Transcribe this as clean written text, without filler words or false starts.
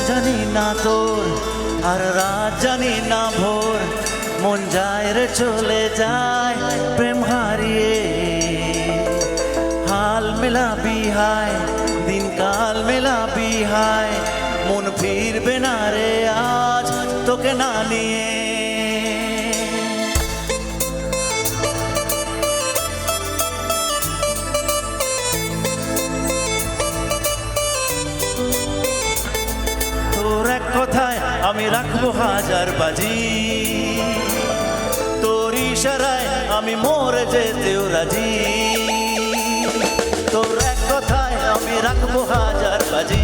জানি না তোর আর রাত জানি না ভোর, মন যায় রে চলে যায় প্রেম হারিয়ে। হাল মেলাবি হায় দিন কাল মেলাবি হায়, মন ফিরবে না রে আজ তোকে না নিয়ে। তোর এক কথায় আমি রাখবো হাজার বাজি, তোর ইশারায় আমি মরে যেতেও রাজি। তোর এক কথায় আমি রাখবো হাজার বাজি।